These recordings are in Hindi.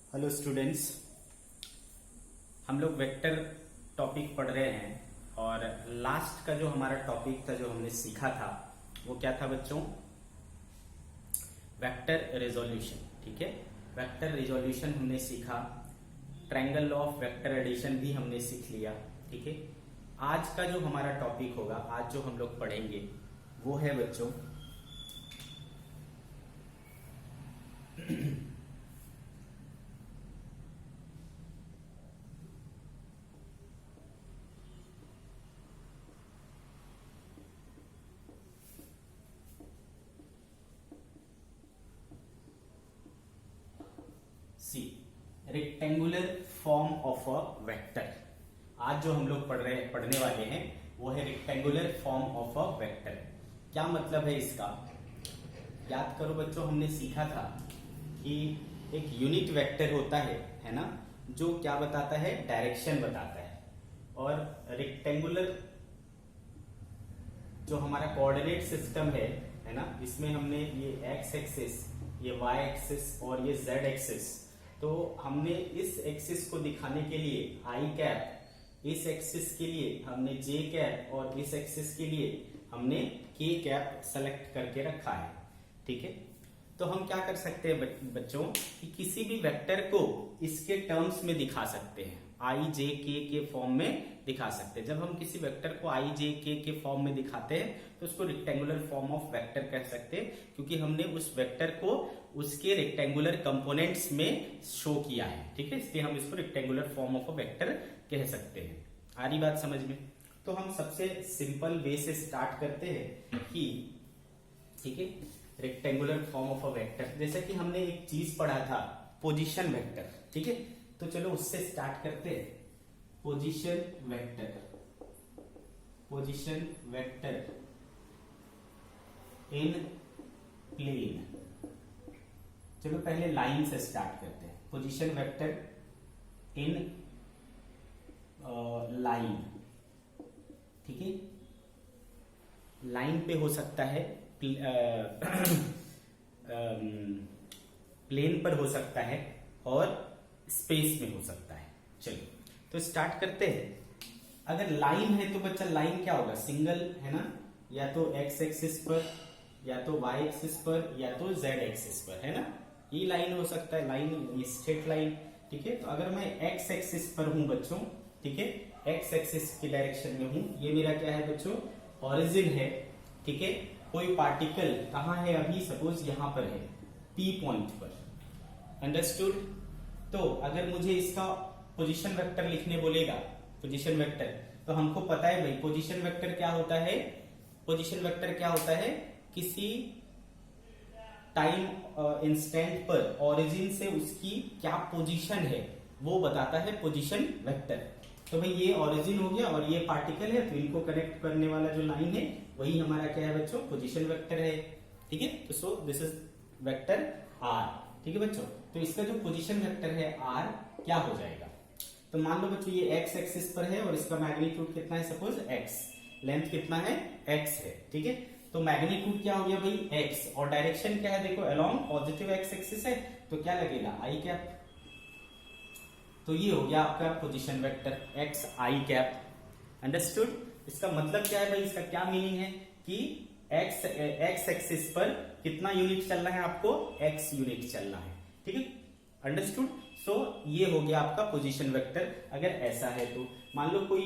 हेलो स्टूडेंट्स, हम लोग वेक्टर टॉपिक पढ़ रहे हैं और लास्ट का जो हमारा टॉपिक था जो हमने सीखा था वो क्या था बच्चों? Vector resolution. ठीक है, वेक्टर रिजोल्यूशन हमने सीखा, triangle law of vector addition भी हमने सीख लिया। ठीक है, आज का जो हमारा टॉपिक होगा, आज जो हम लोग पढ़ेंगे वो है बच्चों सी rectangular form of a vector. आज जो हम लोग पढ़ने वाले हैं वो है rectangular form of a vector. क्या मतलब है इसका? याद करो बच्चों, हमने सीखा था कि एक यूनिट वेक्टर होता है ना, जो क्या बताता है? डायरेक्शन बताता है। और रेक्टेंगुलर जो हमारा कोऑर्डिनेट सिस्टम है ना, इसमें हमने ये एक्स एक्सिस, ये वाई एक्सिस और ये जेड एक्सिस, तो हमने इस एक्सिस को दिखाने के लिए आई कैप, इस एक्सिस के लिए हमने जे कैप और इस एक्सिस के लिए हमने के कैप सेलेक्ट करके रखा है। ठीक है, तो हम क्या कर सकते हैं बच्चों कि किसी भी वेक्टर को इसके टर्म्स में दिखा सकते हैं, आई जे के फॉर्म में दिखा सकते हैं। जब हम किसी वेक्टर को आई जे के फॉर्म में दिखाते हैं तो उसको रेक्टेंगुलर फॉर्म ऑफ वेक्टर कह सकते हैं, क्योंकि हमने उस वेक्टर को उसके रेक्टेंगुलर कंपोनेंट्स में शो किया है। ठीक है, इसलिए हम इसको rectangular form of a vector कह सकते हैं। आ रही बात समझ में? तो हम सबसे सिंपल वे से स्टार्ट करते हैं कि ठीक है, rectangular form of a vector, जैसे कि हमने एक चीज पढ़ा था पोजीशन वेक्टर। ठीक है, तो चलो उससे स्टार्ट करते हैं। पोजीशन वेक्टर, पोजीशन वेक्टर इन प्लेन। चलो पहले लाइन से स्टार्ट करते हैं। Position vector in line. ठीक है, लाइन पे हो सकता है, प्लेन पर हो सकता है और स्पेस में हो सकता है। चलो तो स्टार्ट करते हैं। अगर लाइन है तो बच्चा लाइन क्या होगा? सिंगल है ना, या तो एक्स एक्सिस पर, या तो वाई एक्सिस पर, या तो जेड एक्सिस पर, है ना। ये लाइन हो सकता है, लाइन स्ट्रेट लाइन। ठीक है, तो अगर मैं एक्स एक्सिस पर हूं बच्चों, ठीक है, एक्स एक्सिस की डायरेक्शन में हूं, ये मेरा क्या है बच्चों? ओरिजिन है। ठीक है, कोई पार्टिकल कहां है? अभी सपोज यहां पर है, पी पॉइंट पर। अंडरस्टूड? तो अगर मुझे इसका पोजीशन वेक्टर लिखने बोलेगा, पोजीशन वेक्टर, तो हमको पता है भाई पोजीशन वेक्टर क्या होता है। पोजीशन वेक्टर क्या होता है? किसी टाइम इंस्टेंट पर ओरिजिन से उसकी क्या पोजीशन है वो बताता है पोजीशन वेक्टर। तो भाई ये ओरिजिन हो गया और ये पार्टिकल है, तो इनको कनेक्ट करने वाला जो लाइन है वही हमारा क्या है बच्चों? पोजीशन वेक्टर है। ठीक है, तो so this is vector R. ठीक है बच्चों, तो इसका जो पोजीशन वेक्टर है आर क्या हो जाएगा? तो मान लो बच्चों ये एक्स एक्सिस पर है और इसका मैग्नीट्यूड कितना है? सपोज एक्स, लेंथ कितना है? एक्स है। ठीक है, तो मैग्नीट्यूड क्या हो गया भाई? एक्स, और डायरेक्शन क्या है? देखो अलोंग पॉजिटिव एक्स एक्सिस है, तो क्या लगेगा? आई कैप। तो ये हो गया आपका पोजीशन वेक्टर एक्स आई कैप। अंडरस्टूड? इसका मतलब क्या है भाई? इसका क्या मीनिंग है कि एक्स एक्सिस पर कितना यूनिट चलना है आपको? एक्स यूनिट चलना है। ठीक है, अंडरस्टूड? सो ये हो गया आपका पोजीशन वेक्टर। अगर ऐसा है तो मान लो कोई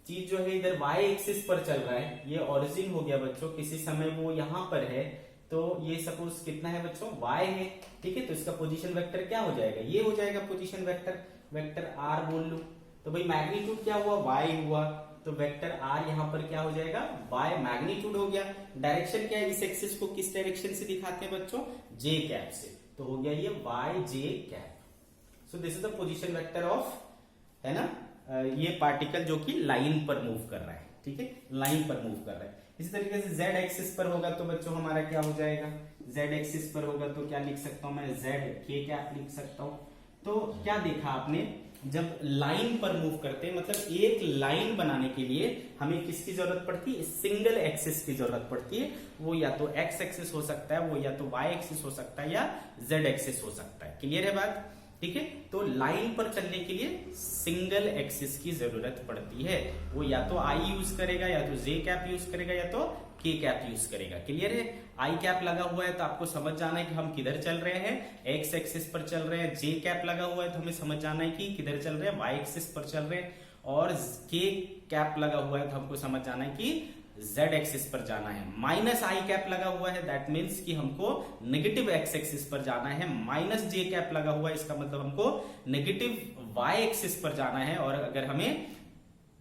चीज जो है इधर वाई एक्सिस पर चल रहा है, ये ओरिजिन हो गया बच्चों, किसी समय वो यहां पर है, तो ये सपोज कितना है बच्चों? वाई है। ठीक है, तो इसका पोजीशन वेक्टर क्या हो जाएगा? ये हो जाएगा पोजीशन वेक्टर, वेक्टर आर बोल लो। तो भाई मैग्नीट्यूड क्या हुआ? वाई हुआ, तो वेक्टर आर यहां पर क्या हो जाएगा? वाई मैग्नीट्यूड हो गया। डायरेक्शन क्या है? इस एक्सिस को किस डायरेक्शन से दिखाते हैं बच्चों? जे कैप से, तो हो गया ये Y J cap. So this is the position vector of, है ना, ये पार्टिकल जो कि लाइन पर मूव कर रहा है। ठीक है, लाइन पर मूव कर रहा है। इसी तरीके से जेड एक्सिस पर होगा तो बच्चों हमारा क्या हो जाएगा? जेड एक्सिस पर होगा तो क्या लिख सकता हूं मैं? जेड के कैप लिख सकता हूं। तो क्या देखा आपने? जब लाइन पर मूव करते हैं, मतलब एक लाइन बनाने के लिए हमें किसकी जरूरत पड़ती है? सिंगल एक्सिस की जरूरत पड़ती है। वो या तो एक्स एक्सिस हो सकता है, वो या तो वाई एक्सिस हो सकता है, या जेड एक्सिस हो सकता है। क्लियर है बात? ठीक है। तो लाइन पर चलने के लिए सिंगल एक्सिस की जरूरत पड़ती है। वो या तो आई यूज करेगा, या तो जे कैप यूज करेगा, या तो के कैप यूज करेगा। क्लियर है? आई कैप लगा हुआ है तो आपको समझ जाना है कि हम किधर चल रहे हैं, एक्स एक्सिस पर चल रहे हैं। जे कैप लगा हुआ है तो हमें समझ जाना है कि किधर चल रहे हैं, वाई एक्सिस पर चल रहे हैं। और के कैप लगा हुआ है तो हमको समझ जाना है कि z एक्सिस पर जाना है। माइनस आई कैप लगा हुआ है, दैट मीन्स कि हमको नेगेटिव x एक्सिस पर जाना है। माइनस जे कैप लगा हुआ है, इसका मतलब हमको नेगेटिव y एक्सिस पर जाना है। और अगर हमें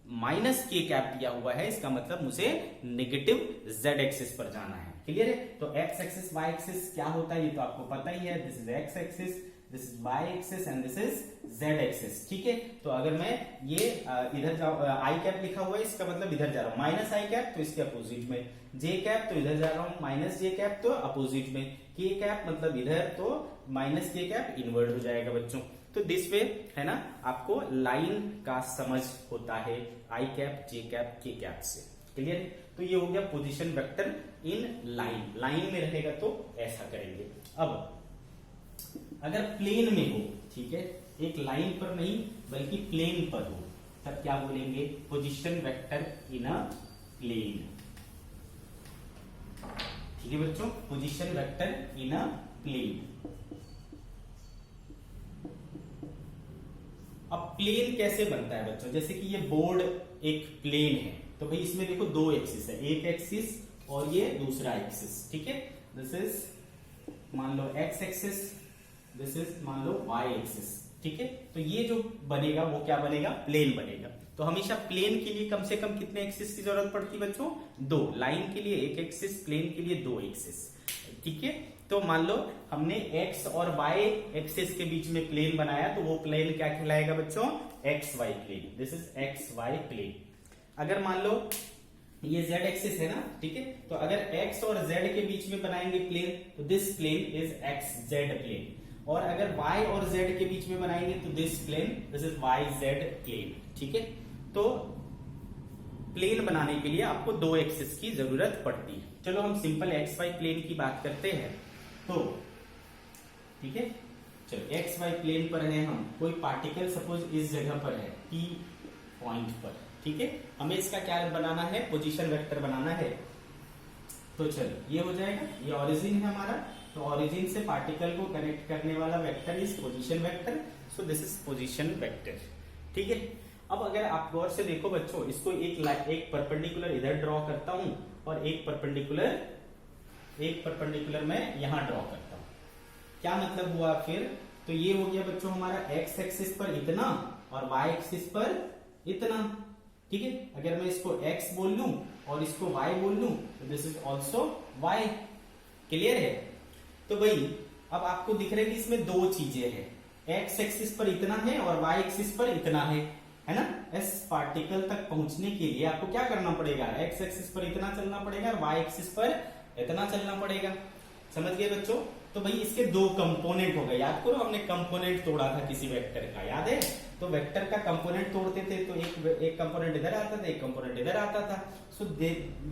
माइनस के कैप दिया हुआ है, इसका मतलब मुझे नेगेटिव z एक्सिस पर जाना है। क्लियर है? तो x एक्सिस y एक्सिस क्या होता है ये तो आपको पता ही है। This is x axis, this is y axis and this is z axis. ठीक है। तो अगर मैं ये इधर आई कैप लिखा हुआ है, इसका मतलब इधर जा रहा हूं। माइनस आई कैप तो इसके अपोजिट में, जे कैप तो इधर जा रहा हूं, माइनस जे कैप तो अपोजिट में, के कैप मतलब इधर, तो माइनस के कैप इनवर्ड हो जाएगा बच्चों। तो दिस वे है ना, आपको लाइन का समझ होता है आई कैप, जे कैप, के कैप से। क्लियर है? तो ये हो गया position vector in line. Line में रहेगा तो ऐसा करेंगे। अब अगर प्लेन में हो, ठीक है, एक लाइन पर नहीं बल्कि प्लेन पर हो, तब क्या बोलेंगे? Position vector in a plane. ठीक है बच्चों, position vector in a plane. अब प्लेन कैसे बनता है बच्चों? जैसे कि ये बोर्ड एक प्लेन है, तो भाई इसमें देखो दो एक्सिस है, एक एक्सिस और ये दूसरा एक्सिस। ठीक है, दिस इज मान लो एक्स एक्सिस, दिस इज मान लो वाई एक्सिस। ठीक है, तो ये जो बनेगा वो क्या बनेगा? प्लेन बनेगा। तो हमेशा प्लेन के लिए कम से कम कितने एक्सिस की जरूरत पड़ती है बच्चों? दो। लाइन के लिए एक एक्सिस, प्लेन के लिए दो एक्सिस। ठीक है, तो मान लो हमने x और y एक्सिस के बीच में प्लेन बनाया, तो वो प्लेन क्या कहलाएगा बच्चों? X Y plane. This is X Y plane. अगर मान लो ये z एक्सिस है ना, ठीक है, तो अगर x और z के बीच में बनाएंगे प्लेन, तो this plane is X Z plane. और अगर y और z के बीच में बनाएंगे तो this plane, this is Y Z plane. ठीक है, तो प्लेन बनाने के लिए आपको दो एक्सिस की जरूरत पड़ती है। चलो हम सिंपल एक्स वाई प्लेन की बात करते हैं। तो ठीक है, चलो एक्स वाई प्लेन पर है हम, कोई पार्टिकल सपोज इस जगह पर है P पॉइंट पर। ठीक है, हमें इसका क्या बनाना है? पोजीशन वेक्टर बनाना है। तो चलो ये हो जाएगा, ये ओरिजिन है हमारा, तो ओरिजिन से पार्टिकल को कनेक्ट करने वाला vector is position vector. So this is position vector. ठीक है, अब अगर आप गौर से देखो बच्चों, इसको एक परपेंडिकुलर इधर ड्रॉ करता हूं और एक परपेंडिकुलर मैं यहां ड्रॉ करता हूं। क्या मतलब हुआ फिर? तो ये हो गया बच्चों हमारा एक्स एक्सिस पर इतना और वाई एक्सिस पर इतना। ठीक है, अगर मैं इसको x बोल लूं और इसको y बोल लूं तो this is also y। Clear है? तो भाई अब आपको दिख रहा है कि इसमें दो चीजें हैं, x एक्सिस पर इतना है और y एक्सिस पर इतना है ना। इस पार्टिकल तक पहुंचने के लिए आपको क्या करना पड़ेगा? x एक्सिस पर इतना चलना पड़ेगा और y एक्सिस पर इतना चलना पड़ेगा। समझ गए बच्चों? तो भाई इसके दो कंपोनेंट हो गए। याद करो, हमने कंपोनेंट तोड़ा था किसी वेक्टर का, याद है? तो वेक्टर का कंपोनेंट तोड़ते थे तो एक कंपोनेंट इधर आता था, एक कंपोनेंट इधर आता था। सो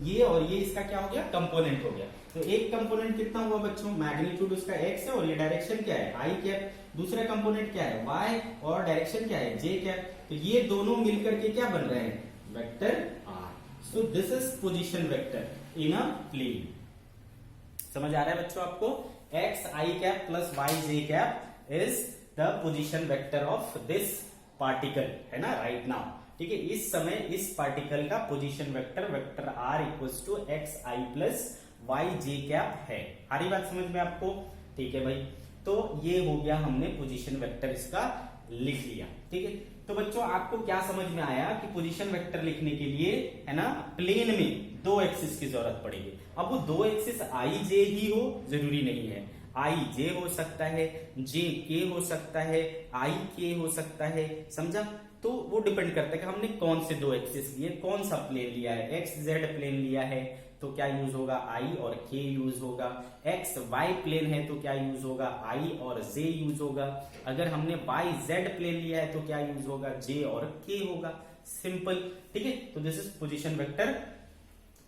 ये और ये इसका क्या हो गया? कंपोनेंट हो गया। तो एक कंपोनेंट कितना हुआ बच्चों? मैग्नीट्यूड उसका x है और ये डायरेक्शन क्या है? आई कैप। दूसरा कंपोनेंट क्या है? y, और डायरेक्शन क्या है? j cap. तो ये दोनों मिलकर के क्या बन रहे हैं? Vector r। So this is position vector in a plane. समझ आ रहा है बच्चों आपको? x i cap plus y j cap is the position vector of this particle, है ना, राइट नाउ। ठीक है, इस समय इस पार्टिकल का position vector vector r equals to X I plus Y J cap है। सारी बात समझ में आपको? ठीक है भाई, तो ये हो गया, हमने पोजीशन वेक्टर इसका लिख लिया। ठीक है, तो बच्चों आपको क्या समझ में आया कि पोजीशन वेक्टर लिखने के लिए, है ना, प्लेन में दो एक्सिस की जरूरत पड़ेगी। अब वो दो एक्सिस आई जे ही हो जरूरी नहीं है, आई जे हो सकता है, जे के हो सकता है, आई के हो सकता है। समझा? तो वो डिपेंड करता है कि हमने कौन से दो एक्सिस लिए, कौन सा प्लेन लिया है। एक्स जेड प्लेन लिया है तो क्या यूज होगा? आई और के यूज होगा। एक्स वाई प्लेन है तो क्या यूज होगा? आई और जे यूज होगा। अगर हमने वाई जेड प्लेन लिया है तो क्या यूज होगा? जे और के होगा। सिंपल। ठीक है, तो this is position vector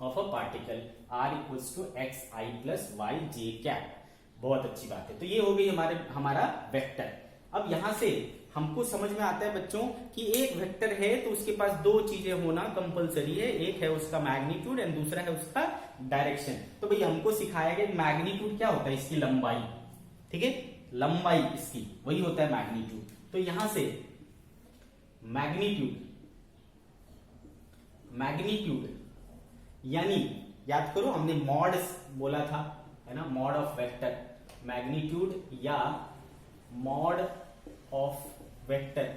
of a particle r equals to X I plus Y J cap. बहुत अच्छी बात है। तो ये हो गई हमारा वेक्टर। अब यहां से हमको समझ में आता है बच्चों कि एक वेक्टर है तो उसके पास दो चीजें होना कंपलसरी है, एक है उसका मैग्नीट्यूड एंड दूसरा है उसका डायरेक्शन। तो भैया हमको सिखाया गया मैग्नीट्यूड क्या होता है, इसकी लंबाई, ठीक है, लंबाई इसकी वही होता है मैग्नीट्यूड। तो यहां से मैग्नीट्यूड यानी याद करो हमने मॉड बोला था, है ना, मॉड ऑफ वेक्टर, मैग्नीट्यूड या मॉड ऑफ वेक्टर,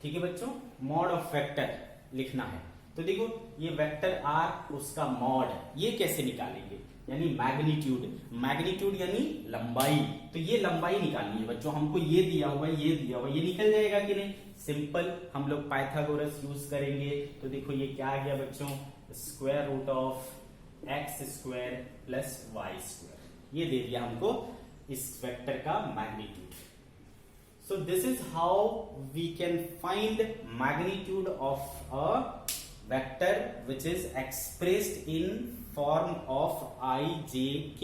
ठीक है बच्चों, मॉड ऑफ वेक्टर लिखना है। तो देखो ये वेक्टर आर उसका मॉड, ये कैसे निकालेंगे, यानी मैग्नीट्यूड यानी लंबाई। तो ये लंबाई निकालनी है बच्चों, हमको ये दिया हुआ है, ये दिया हुआ है, ये निकल जाएगा कि नहीं, सिंपल हम लोग पाइथागोरस यूज करेंगे। तो देखो ये क्या आ गया बच्चों, square root of X square plus Y square, ये दे दिया हमको इस वेक्टर का magnitude. So this is how we can find magnitude of a vector which is expressed in form of IJK,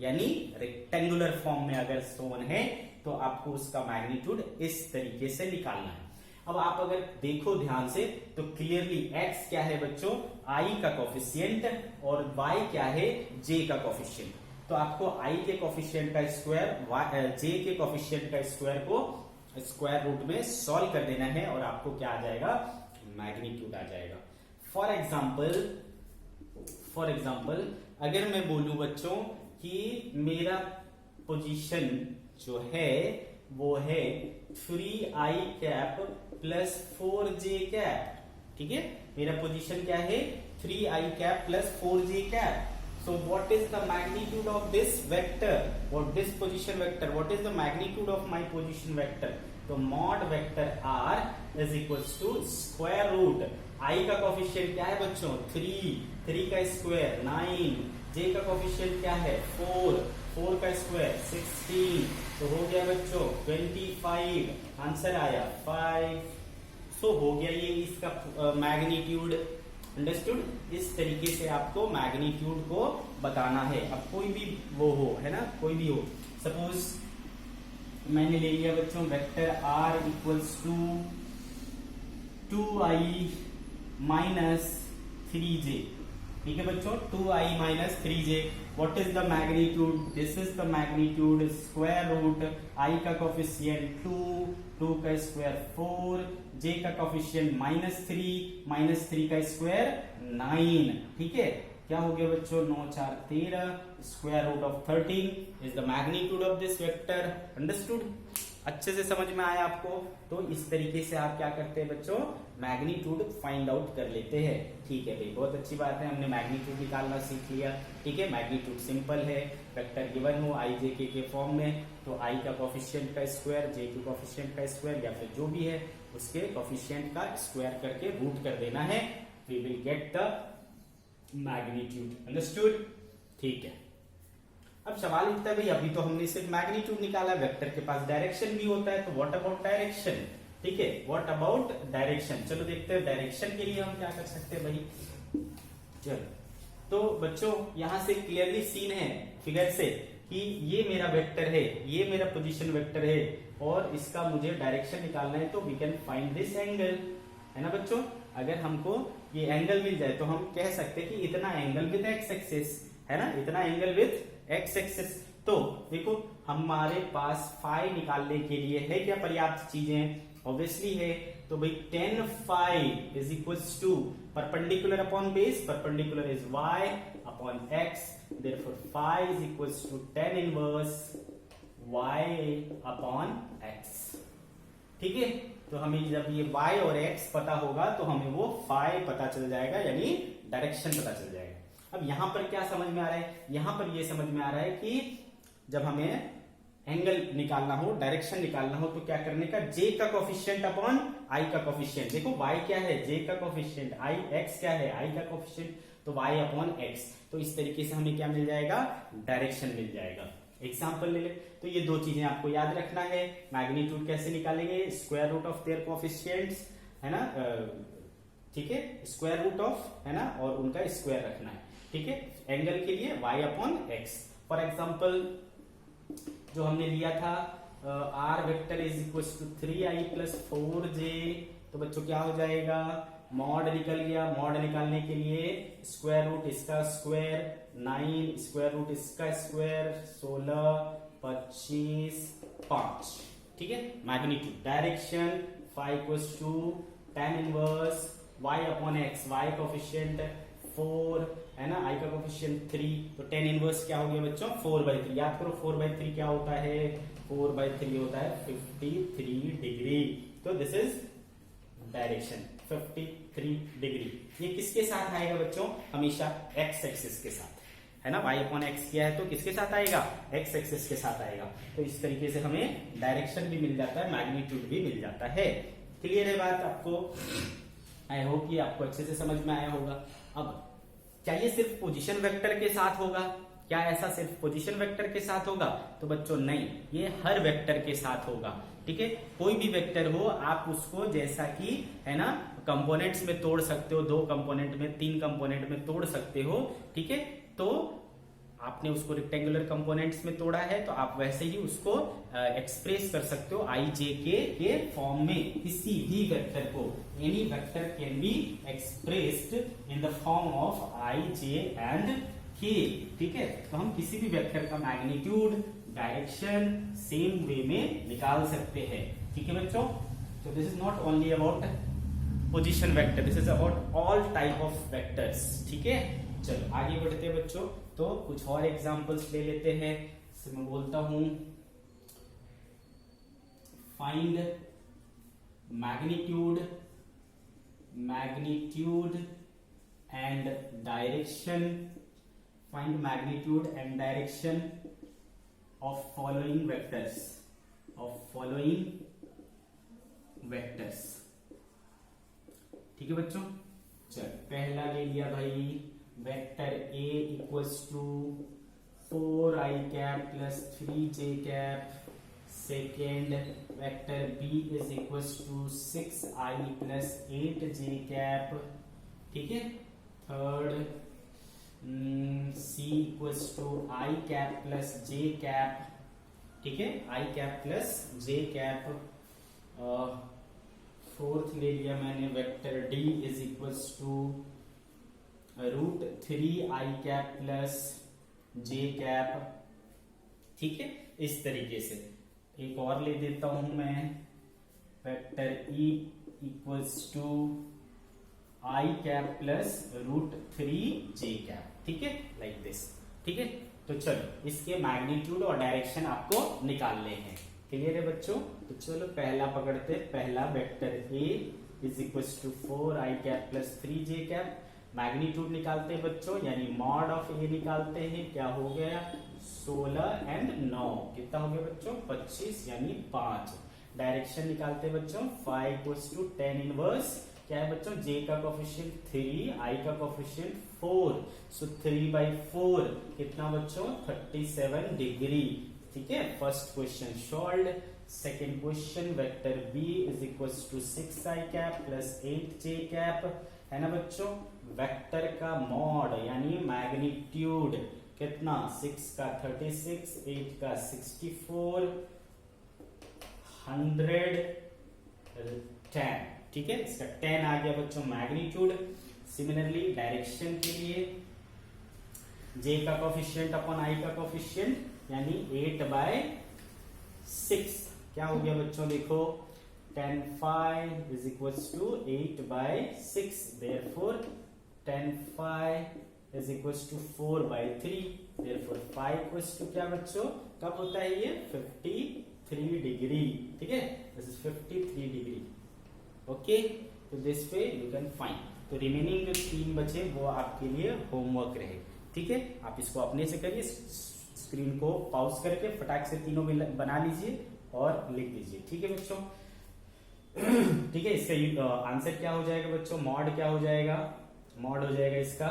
यानी रेक्टेंगुलर फॉर्म में अगर शोन है तो आपको उसका मैग्नीट्यूड इस तरीके से निकालना है। अब आप अगर देखो ध्यान से तो क्लियरली x क्या है बच्चों, i का कोफिशिएंट, और y क्या है, j का कोफिशिएंट। तो आपको i के कोफिशिएंट का स्क्वायर j के कोफिशिएंट का स्क्वायर को स्क्वायर रूट में सॉल्व कर देना है और आपको क्या आ जाएगा, मैग्नीट्यूड आ जाएगा। फॉर एग्जाम्पल अगर मैं बोलूं बच्चों कि मेरा पोजीशन जो है वो है 3i cap plus 4j cap, ठीक है, मेरा पोजीशन क्या है, 3i cap plus 4j cap. So what is the magnitude of this vector? What this position vector? What is the magnitude of my position vector? तो mod vector r is equals to square root i का कोफिशिएंट क्या है बच्चों, 3 का स्क्वायर 9, j का कोफिशिएंट क्या है 4 का स्क्वायर 16, तो हो गया बच्चों 25, आंसर आया 5। सो हो गया ये इसका मैग्नीट्यूड, अंडरस्टूड। इस तरीके से आपको मैग्नीट्यूड को बताना है। अब कोई भी वो हो, है ना, कोई भी हो, सपोज मैंने ले लिया बच्चों vector r equals to 2i minus 3j, ठीक है बच्चों, 2i minus 3j। What is the magnitude, this is the magnitude, square root i का कोफिशिएंट 2 का स्क्वायर 4, j का कोफिशिएंट माइनस 3 का स्क्वायर 9, ठीक है, क्या हो गया बच्चों 9 4 13, square root of 13 is the magnitude of this vector. Understood, अच्छे से समझ में आया आपको। तो इस तरीके से आप क्या करते हैं बच्चों, मैग्नीट्यूड फाइंड आउट कर लेते हैं। ठीक है भाई, बहुत अच्छी बात है, हमने मैग्नीट्यूड निकालना सीख लिया। ठीक है, मैग्नीट्यूड सिंपल है, वेक्टर गिवन हो आई जे के फॉर्म में, तो आई का कोफिशिएंट का स्क्वायर, जे के कोफिशिएंट का स्क्वायर, या फिर जो भी है उसके कोफिशिएंट का स्क्वायर करके रूट कर देना है, we will get the magnitude. Understood, ठीक है। अब सवाल उठता है भाई, अभी तो हमने सिर्फ मैग्नीट्यूड निकाला, वेक्टर के पास डायरेक्शन भी होता है, तो व्हाट अबाउट डायरेक्शन। ठीक है, व्हाट अबाउट डायरेक्शन, चलो देखते हैं डायरेक्शन के लिए हम क्या कर सकते हैं भाई। चलो, तो बच्चों यहां से क्लियरली सीन है फिगर से कि ये मेरा वेक्टर है, ये मेरा पोजीशन वेक्टर है, और इसका मुझे डायरेक्शन निकालना है, तो we can find this angle, है ना बच्चों। अगर हमको ये एंगल मिल जाए तो हम कह सकते हैं कि इतना एंगल विद एक्स एक्सिस, है ना, इतना एंगल विद एक्स एक्सिस। तो देखो हमारे पास फाई निकालने के लिए है क्या पर्याप्त चीजें, ऑब्वियसली है। तो भाई tan phi is equals to perpendicular upon base, perpendicular is y upon x, therefore phi is equals to tan inverse y upon x। ठीक है, तो हमें जब ये y और x पता होगा तो हमें वो फाई पता चल जाएगा, यानी डायरेक्शन पता चल जाएगा। अब यहां पर क्या समझ में आ रहा है, यहां पर ये समझ में आ रहा है कि जब हमें एंगल निकालना हो, डायरेक्शन निकालना हो, तो क्या करने का, j का कोफिशिएंट अपॉन i का कोफिशिएंट। देखो y क्या है, j का कोफिशिएंट, i x क्या है, i का कोफिशिएंट, तो y अपॉन x। तो इस तरीके से हमें क्या मिल जाएगा, डायरेक्शन मिल जाएगा। एग्जाम्पल ले ले, तो ये दो चीजें आपको याद रखना है। मैग्नीट्यूड कैसे निकालेंगे, square root of their coefficients, है ना, ठीक है, स्क्वायर रूट ऑफ, है ना, और उनका स्क्वायर रखना है। ठीक है, एंगल के लिए y upon x। For example जो हमने लिया था R vector is equal to 3i plus 4j, तो बच्चों क्या हो जाएगा, मॉड निकल गया। मॉड निकालने के लिए स्क्वायर रूट इसका स्क्वायर 9, स्क्वायर रूट इसका स्क्वायर 16, 25, 5, ठीक है। Magnitude direction phi equals to tan inverse y upon x, y coefficient 4 है ना, i का कोफिशिएंट 3, तो tan इनवर्स क्या हो गया बच्चों 4/3। याद करो 4/3 क्या होता है, 4/3 होता है 53 डिग्री। तो दिस इज डायरेक्शन 53 डिग्री। ये किसके साथ आएगा बच्चों, हमेशा x एक्सिस के साथ, है ना। y अपॉन x किया है तो किसके साथ आएगा, x एक्सिस के साथ आएगा। तो इस तरीके से हमें डायरेक्शन भी मिल जाता है, मैग्नीट्यूड भी मिल जाता है। क्लियर है बात आपको, आई होप कि आपको अच्छे से समझ में आया होगा। अब क्या ये सिर्फ पोजीशन वेक्टर के साथ होगा, क्या ऐसा सिर्फ पोजीशन वेक्टर के साथ होगा, तो बच्चों नहीं, ये हर वेक्टर के साथ होगा, ठीक है। कोई भी वेक्टर हो आप उसको जैसा कि है ना कंपोनेंट्स में तोड़ सकते हो, 2 कंपोनेंट में, 3 कंपोनेंट में तोड़ सकते हो, ठीक है। तो आपने उसको रेक्टेंगुलर कंपोनेंट्स में तोड़ा है तो आप वैसे ही उसको एक्सप्रेस कर सकते हो आई जे के फॉर्म में। किसी भी वेक्टर को, any vector can be expressed in the form of I J and के, ठीक है। तो हम किसी भी वेक्टर का मैग्नीट्यूड, डायरेक्शन सेम वे में निकाल सकते हैं, ठीक है बच्चों। तो this is not only about position vector, this is about all type of vectors, ठीक है। चलो आगे बढ़ते हैं बच्चों, तो कुछ और एग्जांपल्स ले लेते हैं। इससे मैं बोलता हूं find magnitude and direction, find magnitude and direction of following vectors, ठीक है बच्चों। चल पहला ले लिया भाई, vector a equals to 4i cap plus 3j cap. Second vector b is equals to 6i plus 8j cap, ठीक है। Third c equals to i cap plus j cap, ठीक है, i cap plus j cap. Fourth ले लिया मैंने vector d is equals to root 3i cap plus j cap, ठीक है। इस तरीके से एक और ले देता हूं मैं, vector e equals to i cap plus root 3j cap, ठीक है, लाइक दिस, ठीक है। तो चलो इसके मैग्नीट्यूड और डायरेक्शन आपको निकालने हैं, क्लियर है बच्चों। तो चलो पहला पकड़ते, पहला vector a is equals to 4i cap plus 3j cap. Magnitude निकालते हैं बच्चों, यानी मॉड ऑफ ए निकालते हैं, क्या हो गया 16 एंड 9, कितना हो गया बच्चों 25 यानी 5। डायरेक्शन निकालते हैं बच्चों, 5 इक्वल्स टू tan इनवर्स, क्या है बच्चों j का कोफिशिएंट 3, i का कोफिशिएंट 4, सो 3/4 कितना बच्चों 37 डिग्री, ठीक है। First question solved. Second question vector b is equals to 6i cap plus 8j cap, है ना बच्चों। वेक्टर का मॉड यानी मैग्नीट्यूड कितना, 6 का 36, 8 का 64, 110, ठीक है। इसका 10 आ गया बच्चों मैग्नीट्यूड। सिमिलरली डायरेक्शन के लिए j का कोफिशिएंट अपॉन i का कोफिशिएंट यानी 8/6, क्या हो गया बच्चों देखो tan phi is equals to 8/6, therefore tan phi is equals to 4/3, therefore phi equals to क्या बच्चों, कब होता है ये 53 डिग्री, ठीक है, this is 53 डिग्री, ओके। तो this way you can find. तो रिमेनिंग जो 3 बचे वो आपके लिए होमवर्क रहे, ठीक है। आप इसको अपने से करिए, स्क्रीन को पॉज करके फटाक से तीनों बना लीजिए और लिख दीजिए, ठीक है बच्चों। ठीक है, इसका आंसर क्या हो जाएगा बच्चों, मॉड क्या हो जाएगा, मॉड हो जाएगा इसका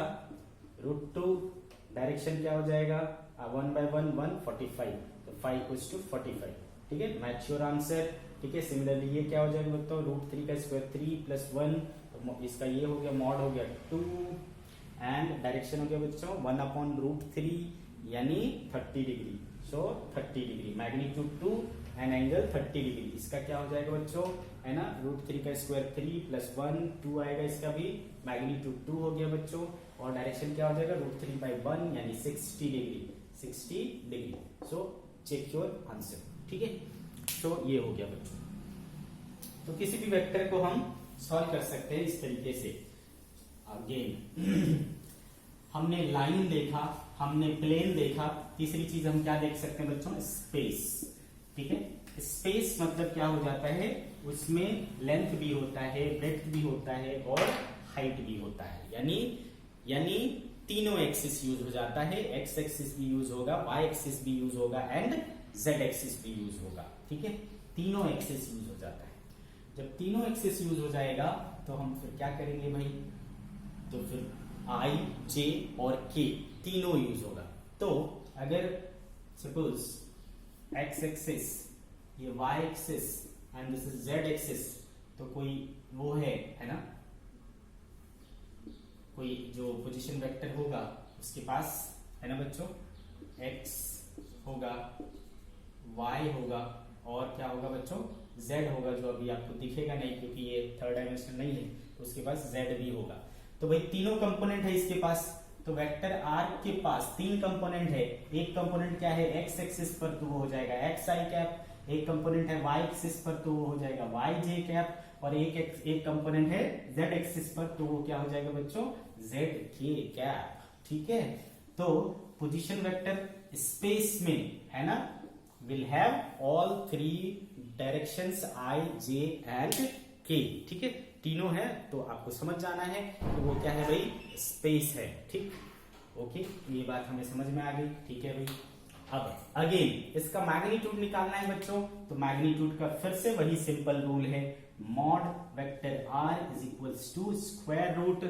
√2, डायरेक्शन क्या हो जाएगा 1/1 145, तो 5 इक्वल्स टू 45, ठीक है, मैच योर आंसर, ठीक है। सिमिलरली ये क्या हो जाएगा बच्चों √3 का स्क्वायर 3 + 1, तो इसका ये हो गया मॉड हो गया 2, एंड डायरेक्शन हो गया बच्चों 1/√3 यानी 30 degree. So 30 degree, magnitude 2 and angle 30 degree. इसका क्या हो जाएगा बच्चों, है ना, √3 का स्क्वायर 3 प्लस 1 2 आएगा, इसका भी मैग्नीट्यूड 2 हो गया बच्चों। और डायरेक्शन क्या हो जाएगा, √3/1 यानी 60 degree, 60 degree. So check your answer, ठीक है। तो ये हो गया बच्चों। तो किसी भी वेक्टर को हम सॉल्व कर सकते हैं इस तरीके से। अगेन हमने लाइन देखा, हमने प्लेन देखा, तीसरी चीज हम क्या देख सकते हैं बच्चों, स्पेस, ठीक है। स्पेस मतलब क्या हो जाता है, उसमें लेंथ भी होता है, ब्रेड्थ भी होता है और हाइट भी होता है, यानी तीनों एक्सिस यूज हो जाता है। एक्स एक्सिस भी यूज होगा, वाई एक्सिस भी यूज होगा एंड जेड एक्सिस भी यूज होगा, ठीक है। तीनों एक्सिस यूज हो जाता है। जब तीनों एक्सिस यूज हो जाएगा तो हम फिर क्या करेंगे भाई, तो फिर I, J और K तीनों यूज होगा। तो अगर सपोज x एक्सिस, ये y axis and this is z axis, तो कोई वो है ना, कोई जो पोजीशन वेक्टर होगा उसके पास, है ना बच्चों, x होगा, y होगा और क्या होगा बच्चों, z होगा, जो अभी आपको दिखेगा नहीं क्योंकि ये थर्ड डायमेंशन नहीं है, तो उसके पास z भी होगा। तो भाई तीनों कंपोनेंट है इसके पास। तो वेक्टर r के पास तीन कंपोनेंट है। एक कंपोनेंट क्या है, x एक्सिस पर, तो वो हो जाएगा xi कैप। एक कंपोनेंट है y एक्सिस पर, तो वो हो जाएगा yj कैप। और एक कंपोनेंट है z एक्सिस पर, तो वो क्या हो जाएगा बच्चों, zk कैप, ठीक है। तो पोजीशन वेक्टर स्पेस में, है ना, will have all three directions i, j and k, ठीक है। तीनों है तो आपको समझ जाना है कि वो क्या है भाई, स्पेस है, ठीक। ओके, ये बात हमें समझ में आ गई, ठीक है भाई। अब अगेन इसका मैग्नीट्यूड निकालना है बच्चों। तो मैग्नीट्यूड का फिर से वही सिंपल रूल है, mod vector r is equals to square root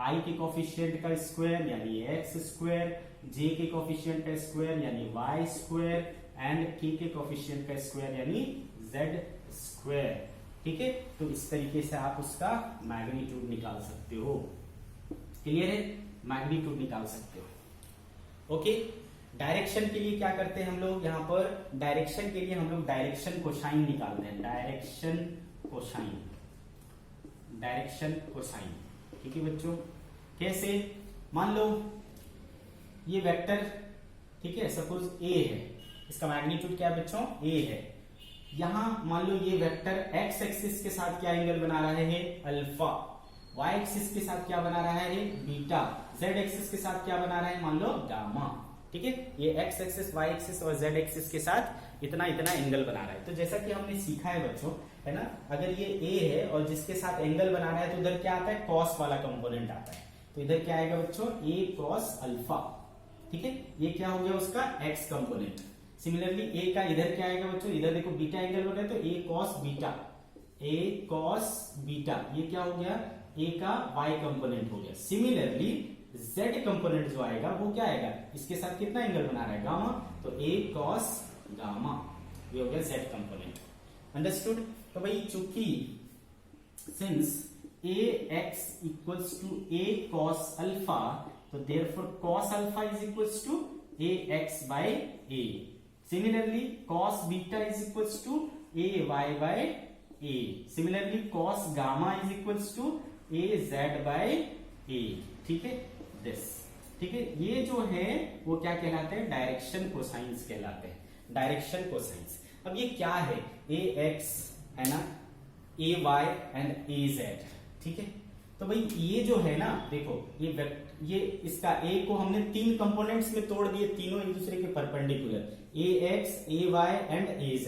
i के कोफिशिएंट का स्क्वायर यानी x स्क्वायर, j के कोफिशिएंट का स्क्वायर यानी y स्क्वायर एंड k के कोफिशिएंट का स्क्वायर यानी z स्क्वायर, ठीक है। तो इस तरीके से आप उसका मैग्नीट्यूड निकाल सकते हो। क्लियर है, मैग्नीट्यूड निकाल सकते हो। ओके, डायरेक्शन के लिए क्या करते हैं हम लोग, यहां पर डायरेक्शन के लिए हम लोग डायरेक्शन कोसाइन निकालते हैं, डायरेक्शन कोसाइन, डायरेक्शन कोसाइन, ठीक है बच्चों। कैसे, मान लो ये वेक्टर, ठीक है, सपोज a है, इसका मैग्नीट्यूड क्या है बच्चों, a है। यहां मान लो ये वेक्टर x एक्सिस के साथ क्या एंगल बना रहा है, अल्फा, y एक्सिस के साथ क्या बना रहा है, बीटा, z एक्सिस के साथ क्या बना रहा है, मान लो गामा, ठीक है। ये x एक्सिस, y एक्सिस और z एक्सिस के साथ इतना इतना एंगल बना रहा है। तो जैसा कि हमने सीखा है बच्चों, है ना, अगर ये a है और जिसके साथ एंगल बना रहा है तो उधर क्या आता है, कॉस वाला कंपोनेंट आता है। तो इधर क्या आएगा बच्चों, a cos अल्फा, ठीक है। ये क्या हो गया उसका x कंपोनेंट। सिमिलरली a का इधर क्या आएगा बच्चों, इधर देखो बीटा एंगल बन रहा है तो a cos beta, a cos beta, ये क्या हो गया, a का y कंपोनेंट हो गया। सिमिलरली z कंपोनेंट जो आएगा वो क्या आएगा, इसके साथ कितना एंगल बना रहा है, गामा, तो a cos गामा, ये हो गया z कंपोनेंट। अंडरस्टूड। तो भाई चूंकि since ax equals to a cos alpha, तो therefore cos alpha is equals to ax by a। Similarly, cos beta is equals to ay by a. Similarly, cos gamma is equals to az by a. ठीक है, this, ठीक है। ये जो है वो क्या कहलाते हैं, डायरेक्शन कोसाइंस कहलाते हैं, डायरेक्शन कोसाइंस। अब ये क्या है, ax है ना, ay एंड az, ठीक है। तो भाई ये जो है ना, देखो ये इसका a को हमने तीन कंपोनेंट्स में तोड़ दिए, तीनों एक दूसरे के perpendicular, ax, ay and az।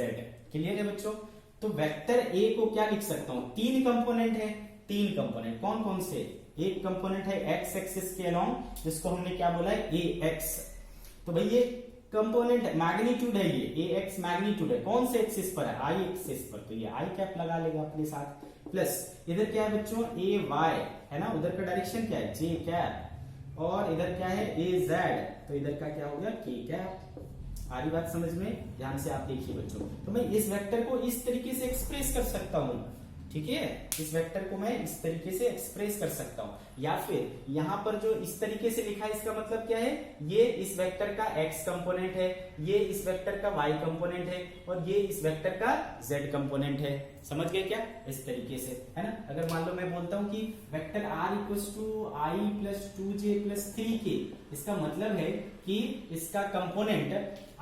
Clear है बच्चों। तो वेक्टर a को क्या लिख सकता हूं, तीन कंपोनेंट है, तीन कंपोनेंट कौन कौन से, एक कंपोनेंट है x एक्सिस के अलोंग, जिसको हमने क्या बोला है, ax। तो भाई ये कंपोनेंट मैग्नीट्यूड है, ये ax मैग्नीट्यूड है, कौन से एक्सिस पर है, i एक्सिस पर, तो ये i कैप लगा लेगा अपने साथ। प्लस इधर क्या है बच्चों, ay है ना, उधर का डायरेक्शन क्या है, j कैप, और इधर क्या है az, तो इधर का क्या हो गया, k कैप। आ रही बात समझ में, ध्यान से आप देखिए बच्चों। तो मैं इस वेक्टर को इस तरीके से एक्सप्रेस कर सकता हूं, ठीक है, इस वेक्टर को मैं इस तरीके से एक्सप्रेस कर सकता हूं। या फिर यहां पर जो इस तरीके से लिखा है इसका मतलब क्या है, ये इस वेक्टर का x कंपोनेंट है, ये इस वेक्टर का y कंपोनेंट है और ये इस वेक्टर का z कंपोनेंट है। समझ गए क्या, इस तरीके से, है ना। अगर मान लो मैं बोलता हूं कि vector r equals to i plus 2j plus 3k, इसका मतलब है कि इसका कंपोनेंट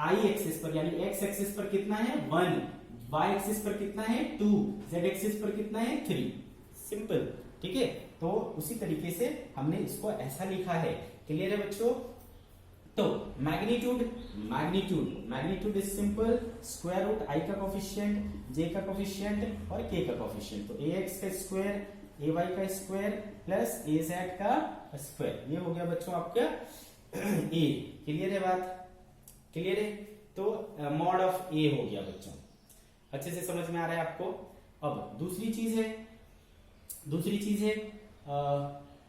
i एक्सिस पर यानी x एक्सिस पर कितना है 1, y एक्सिस पर कितना है 2, z एक्सिस पर कितना है 3। सिंपल, ठीक है। तो उसी तरीके से हमने इसको ऐसा लिखा है। क्लियर है बच्चों। तो magnitude is simple, square root i का कोफिशिएंट, j का कोफिशिएंट और k का कोफिशिएंट। तो ax का स्क्वायर, ay का स्क्वायर प्लस az का स्क्वायर, ये हो गया बच्चों आपका a। क्लियर है बात, क्लियर है। तो मॉड ऑफ a हो गया बच्चों, अच्छे से समझ में आ रहा है आपको। अब दूसरी चीज है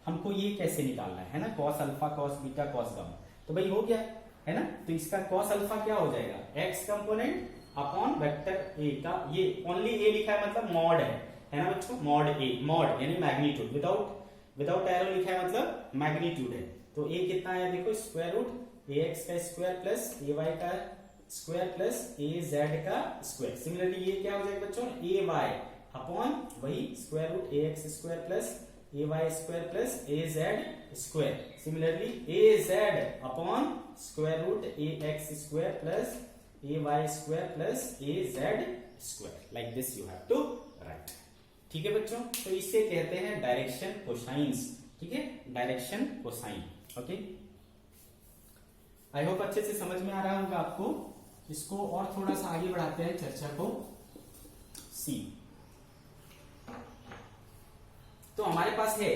हमको ये कैसे निकालना है ना, cos alpha cos beta cos gamma. तो भाई हो गया है ना, तो इसका कॉस अल्फा क्या हो जाएगा, x component upon vector A का, ये ओनली ए लिखा है मतलब मॉड है ना बच्चों, मॉड ए, मॉड यानी मैग्नीट्यूड, विदाउट एरो लिखा है मतलब मैग्नीट्यूड है। तो ए कितना है देखो, स्क्वायर रूट ए एक्स का स्क्वायर प्लस ए वाई का स्क्वायर प्लस ए जेड का स्क्वायर। सिमिलरली ये क्या हो जाएगा बच्चों, ए वाई अपॉन वही square root A X square plus A Y square plus A Z square. Similarly A Z upon square root A X square plus A Y square plus A Z square. Like this you have to write. ठीक है बच्चों, तो इसे कहते हैं डायरेक्शन कोसाइंस। ठीक है, direction cosine. Okay, I hope अच्छे से समझ में आ रहा होगा आपको। इसको और थोड़ा सा आगे बढ़ाते हैं चर्चा को। सी, तो हमारे पास है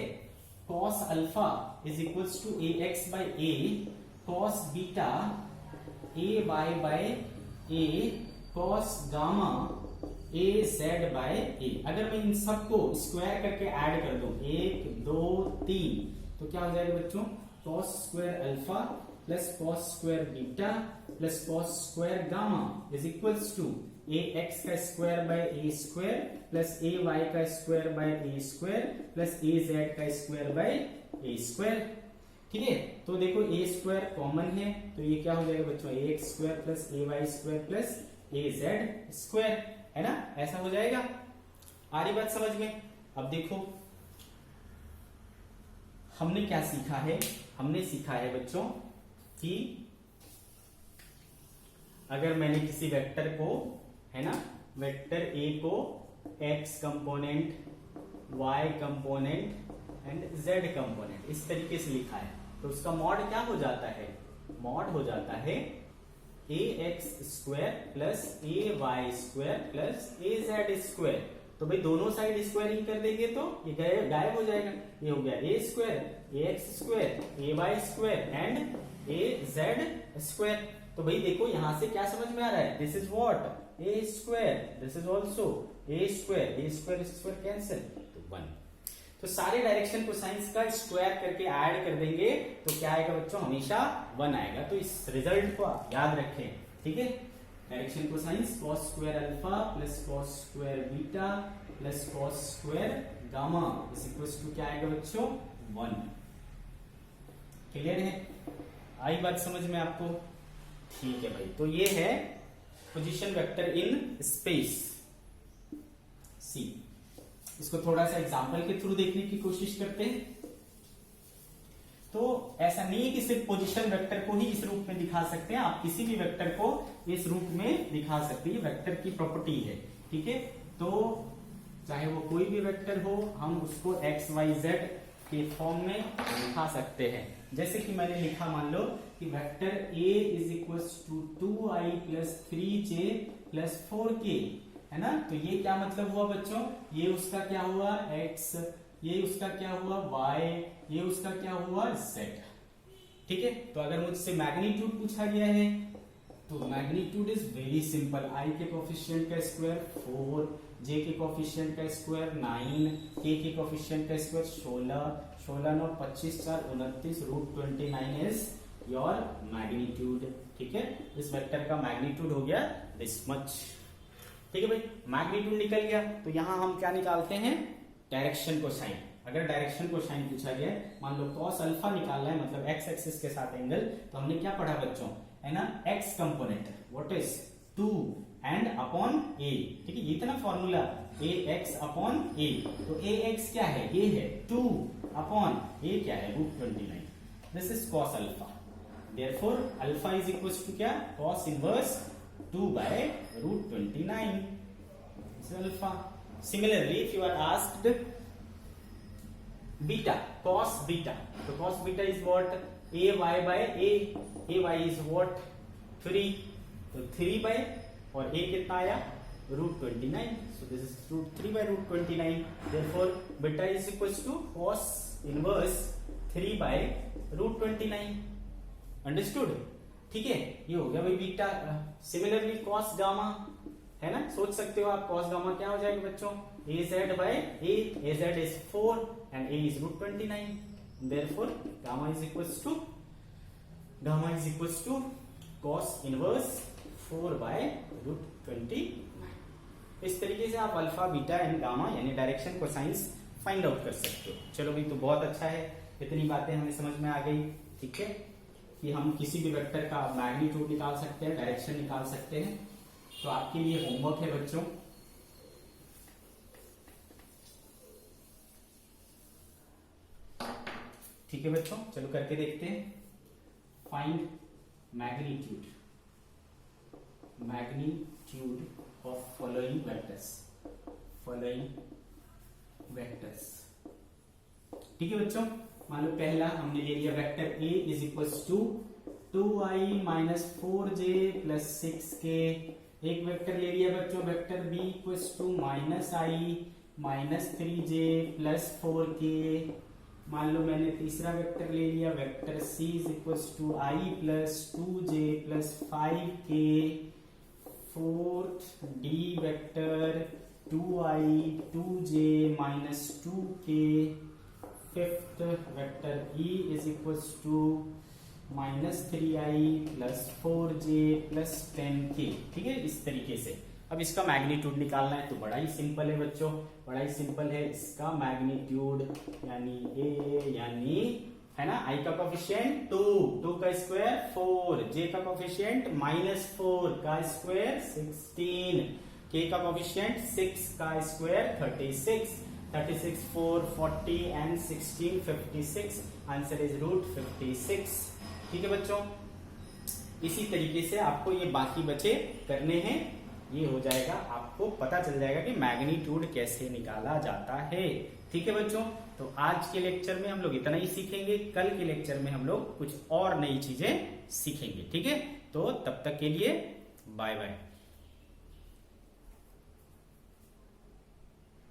cos alpha is equals to A X by A, cos beta A Y by A, cos gamma A Z by A. अगर मैं इन सबको स्क्वायर करके ऐड कर दूं 1 2 3, तो क्या हो जाएगा बच्चों, cos square alpha plus cos square beta plus cos square gamma is equals to A X का square by A square plus A Y का square by A square plus A Z का स्क्वायर बाय ए स्क्वायर। ठीक है, तो देखो ए स्क्वायर कॉमन है, तो ये क्या हो जाएगा बच्चों, ए X square plus A Y square plus A Z square, है ना, ऐसा हो जाएगा। आ रही बात समझ में। अब देखो हमने क्या सीखा है, हमने सीखा है बच्चों कि अगर मैंने किसी वेक्टर को, है ना, वेक्टर ए को x component, y component and z component इस तरीके से लिखा है, तो उसका मॉड क्या हो जाता है, मॉड हो जाता है ए X square plus A Y square plus A Z square. तो भाई दोनों साइड स्क्वायरिंग कर देंगे तो ये गायब हो जाएगा। ये हो गया A square A X square A Y square and A Z square. तो भाई देखो यहां से क्या समझ में आ रहा है, this is what, A square, this is also a square cancel, तो 1। तो सारे डायरेक्शन को साइंस का स्क्वायर करके ऐड कर देंगे तो क्या आएगा बच्चों, हमेशा 1 आएगा। तो इस रिजल्ट को आप याद रखें। ठीक है, direction cosines cos square alpha plus cos square beta plus cos square gamma is equal to क्या आएगा बच्चों, 1। क्लियर है, आई बात समझ में आपको। ठीक है भाई, तो ये है पोजीशन वेक्टर इन स्पेस सी। इसको थोड़ा सा एग्जांपल के थ्रू देखने की कोशिश करते हैं। तो ऐसा नहीं है कि सिर्फ पोजीशन वेक्टर को ही इस रूप में दिखा सकते हैं, आप किसी भी वेक्टर को इस रूप में दिखा सकते हैं, वेक्टर की प्रॉपर्टी है। ठीक है, तो चाहे वो कोई भी वेक्टर हो, हम उसको एक्स वाई जेड के फॉर्म में दिखा सकते हैं। जैसे कि मैंने लिखा, मान लो कि vector a is equal to 2i plus 3j plus 4k, है ना। तो ये क्या मतलब हुआ बच्चों, ये उसका क्या हुआ x, ये उसका क्या हुआ y, ये उसका क्या हुआ z। ठीक है, तो अगर मुझसे मैग्नीट्यूड पूछा गया है तो magnitude is very simple, i के कोफिशिएंट का स्क्वायर 4, j के कोफिशिएंट का स्क्वायर 9, k के कोफिशिएंट का स्क्वायर 16 9 25 4 29 √29 इज योर मैग्नीट्यूड। ठीक है, इस वेक्टर का मैग्नीट्यूड हो गया दिस मच। ठीक है भाई, मैग्नीट्यूड निकल गया तो यहां हम क्या निकालते हैं, डायरेक्शन को साइन। अगर डायरेक्शन को साइन पूछा गया, मान लो cos अल्फा निकालना है, मतलब x एक्सिस के साथ एंगल, तो हमने क्या पढ़ा बच्चों, है ना, x component what is 2 and upon a, ठीक है, ये इतना फॉर्मूला ax अपॉन a, तो ax क्या है, a है 2 अपॉन a क्या है √29, this is cos alpha, therefore alpha is equal to क्या, cos inverse 2 by √29 is alpha. Similarly, if you are asked beta, cos beta, so cos beta is what, ay by ay is what 3, तो 3 by और a कितना आया √29, so this is √3 by √29, therefore beta is equal to cos inverse 3 by √29, understood? ठीक है, ये हो गया भाई बीटा। सिमिलरली कॉस गामा, है ना, सोच सकते हो आप कॉस गामा क्या हो जाएगा बच्चों, az by a, az is 4 and a is √29, therefore gamma is equals to cos inverse 4 by √29। इस तरीके से आप अल्फा बीटा एंड गामा यानी डायरेक्शन कोसाइंस फाइंड आउट कर सकते हो। चलो भाई, तो बहुत अच्छा है, इतनी बातें हमें समझ में आ गई, ठीक है, कि हम किसी भी वेक्टर का मैग्नीट्यूड निकाल सकते हैं, डायरेक्शन निकाल सकते हैं। तो आपके लिए होमवर्क है बच्चों, ठीक है बच्चों, चलो करके देखते हैं। Find magnitude of following vectors, ठीक है बच्चों। मान लो पहला हमने ले लिया vector a is equal to 2i minus 4j plus 6k, एक वेक्टर ले लिया बच्चों vector b equal to -i minus 3j plus 4k, मान लो मैंने तीसरा वेक्टर ले लिया vector c is equal to i plus 2j plus 5k, fourth d vector 2i 2j minus 2k, fifth vector e is equal to -3i plus 4j plus 10k, ठीक है। इस तरीके से अब इसका मैग्नीट्यूड निकालना है, तो बड़ा ही सिंपल है बच्चों, बड़ा ही सिंपल है। इसका मैग्नीट्यूड यानी a यानी, है ना, i का कोफिशिएंट 2 का स्क्वायर 4, j का कोफिशिएंट -4 का स्क्वायर 16, k का कोफिशिएंट 6 का स्क्वायर 36, 4 40 and 16 56, आंसर इज √56, ठीक है बच्चों। इसी तरीके से आपको ये बाकी बचे करने हैं, ये हो जाएगा, आपको पता चल जाएगा कि मैग्नीट्यूड कैसे निकाला जाता है, ठीक है बच्चों। तो आज के लेक्चर में हम लोग इतना ही सीखेंगे, कल के लेक्चर में हम लोग कुछ और नई चीजें सीखेंगे, ठीक है। तो तब तक के लिए बाय बाय।